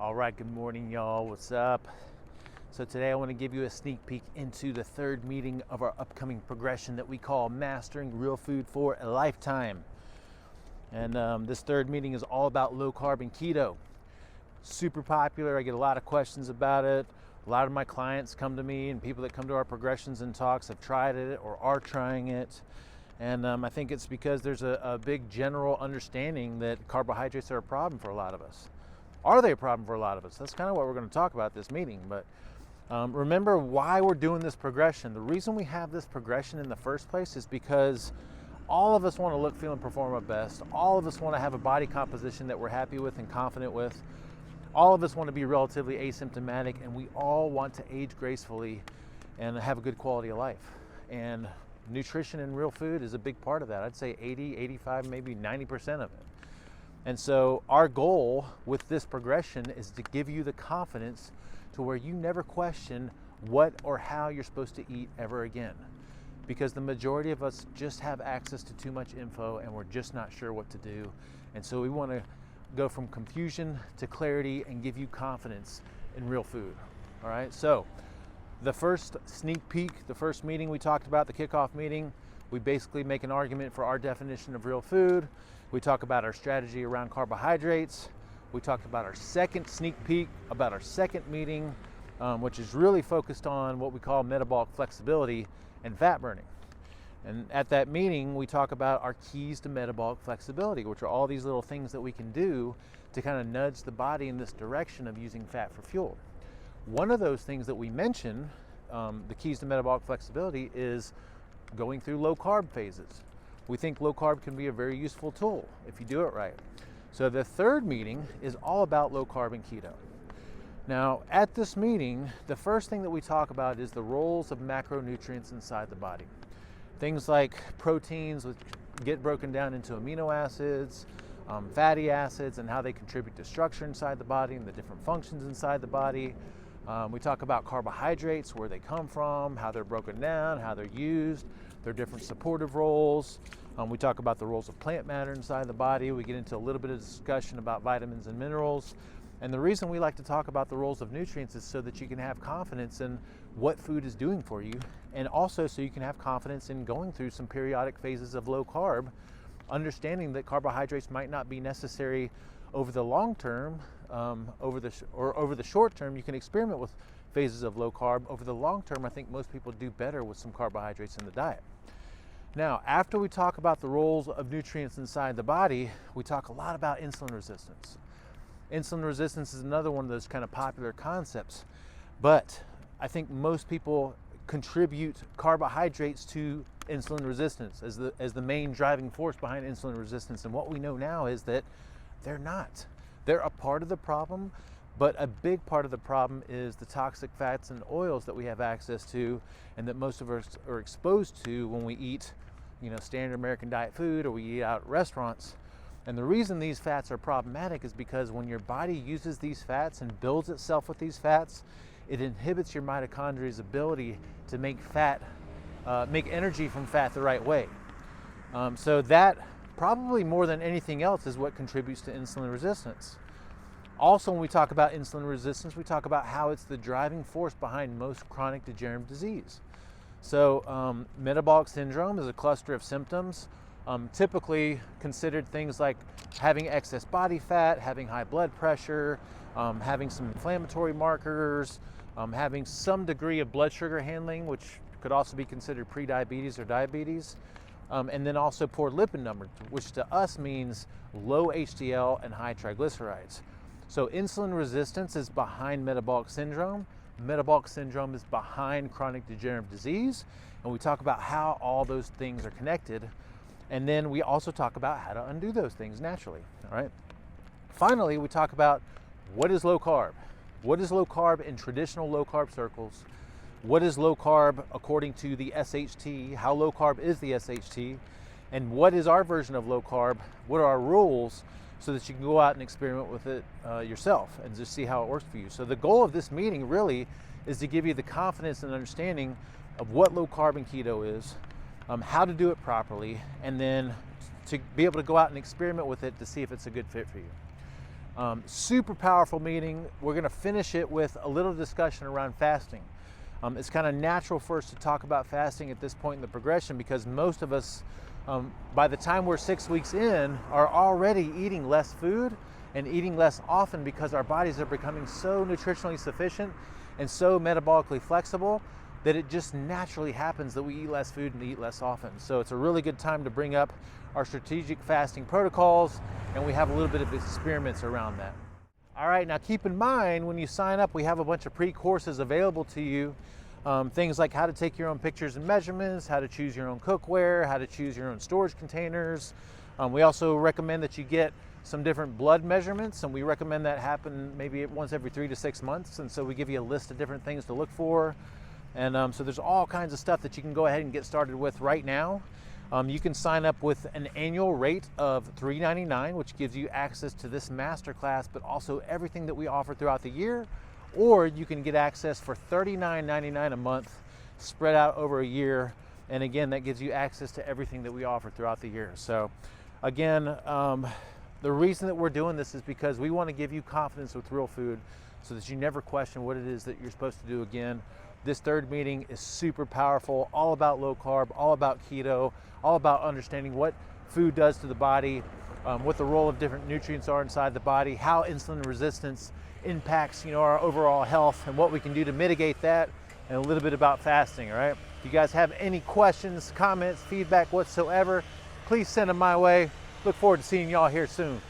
All right, good morning, y'all. What's up? So today I want to give you a sneak peek into the third meeting of our upcoming progression that we call Mastering Real Food for a Lifetime. And this third meeting is all about low carb and keto. Super popular. I get a lot of questions about it. A lot of my clients come to me, and people that come to our progressions and talks have tried it or are trying it. And I think it's because there's a big general understanding that carbohydrates are a problem for a lot of us. Are they a problem for a lot of us? That's kind of what we're going to talk about this meeting. But remember why we're doing this progression. The reason we have this progression in the first place is because all of us want to look, feel, and perform our best. All of us want to have a body composition that we're happy with and confident with. All of us want to be relatively asymptomatic, and we all want to age gracefully and have a good quality of life. And nutrition and real food is a big part of that. I'd say 80, 85, maybe 90% of it. And so our goal with this progression is to give you the confidence to where you never question what or how you're supposed to eat ever again. Because the majority of us just have access to too much info and we're just not sure what to do. And so we want to go from confusion to clarity and give you confidence in real food. All right, so the first sneak peek, the first meeting we talked about, the kickoff meeting, we basically make an argument for our definition of real food. We talk about our strategy around carbohydrates. We talked about our second sneak peek, about our second meeting, which is really focused on what we call metabolic flexibility and fat burning. And at that meeting, we talk about our keys to metabolic flexibility, which are all these little things that we can do to kind of nudge the body in this direction of using fat for fuel. One of those things that we mention, the keys to metabolic flexibility, is going through low carb phases. We think low carb can be a very useful tool if you do it right. So the third meeting is all about low carb and keto. Now, at this meeting, the first thing that we talk about is the roles of macronutrients inside the body. Things like proteins get broken down into amino acids, fatty acids, and how they contribute to structure inside the body and the different functions inside the body. We talk about carbohydrates, where they come from, how they're broken down, how they're used, their different supportive roles. We talk about the roles of plant matter inside the body. We get into a little bit of discussion about vitamins and minerals. And the reason we like to talk about the roles of nutrients is so that you can have confidence in what food is doing for you, and also so you can have confidence in going through some periodic phases of low carb, understanding that carbohydrates might not be necessary over the long term. Over the short term, you can experiment with phases of low carb. Over the long term, I think most people do better with some carbohydrates in the diet. Now, after we talk about the roles of nutrients inside the body, we talk a lot about insulin resistance. Insulin resistance is another one of those kind of popular concepts, but I think most people contribute carbohydrates to insulin resistance as the main driving force behind insulin resistance. And what we know now is that they're not. They're a part of the problem, but a big part of the problem is the toxic fats and oils that we have access to and that most of us are exposed to when we eat, standard American diet food or we eat out at restaurants. And the reason these fats are problematic is because when your body uses these fats and builds itself with these fats, it inhibits your mitochondria's ability to make energy from fat the right way. So that probably more than anything else is what contributes to insulin resistance. Also, when we talk about insulin resistance, we talk about how it's the driving force behind most chronic degenerative disease. So metabolic syndrome is a cluster of symptoms, typically considered things like having excess body fat, having high blood pressure, having some inflammatory markers, having some degree of blood sugar handling, which could also be considered prediabetes or diabetes. And then also poor lipid numbers, which to us means low HDL and high triglycerides. So insulin resistance is behind metabolic syndrome. Metabolic syndrome is behind chronic degenerative disease. And we talk about how all those things are connected. And then we also talk about how to undo those things naturally, all right? Finally, we talk about what is low carb? What is low carb in traditional low carb circles? What is low carb according to the SHT? How low carb is the SHT? And what is our version of low carb? What are our rules so that you can go out and experiment with it yourself and just see how it works for you? So the goal of this meeting really is to give you the confidence and understanding of what low carb and keto is, how to do it properly, and then to be able to go out and experiment with it to see if it's a good fit for you. Super powerful meeting. We're going to finish it with a little discussion around fasting. It's kind of natural for us to talk about fasting at this point in the progression because most of us, by the time we're 6 weeks in, are already eating less food and eating less often because our bodies are becoming so nutritionally sufficient and so metabolically flexible that it just naturally happens that we eat less food and eat less often. So it's a really good time to bring up our strategic fasting protocols, and we have a little bit of experiments around that. All right, now keep in mind when you sign up, we have a bunch of pre-courses available to you. Things like how to take your own pictures and measurements, how to choose your own cookware, how to choose your own storage containers. We also recommend that you get some different blood measurements, and we recommend that happen maybe once every 3 to 6 months. And so we give you a list of different things to look for. And so there's all kinds of stuff that you can go ahead and get started with right now. You can sign up with an annual rate of $3.99, which gives you access to this masterclass, but also everything that we offer throughout the year. Or you can get access for $39.99 a month, spread out over a year. And again, that gives you access to everything that we offer throughout the year. So again, the reason that we're doing this is because we want to give you confidence with real food so that you never question what it is that you're supposed to do again. This third meeting is super powerful, all about low carb, all about keto, all about understanding what food does to the body, what the role of different nutrients are inside the body, how insulin resistance impacts, our overall health, and what we can do to mitigate that, and a little bit about fasting. All right. If you guys have any questions, comments, feedback whatsoever, please send them my way. Look forward to seeing y'all here soon.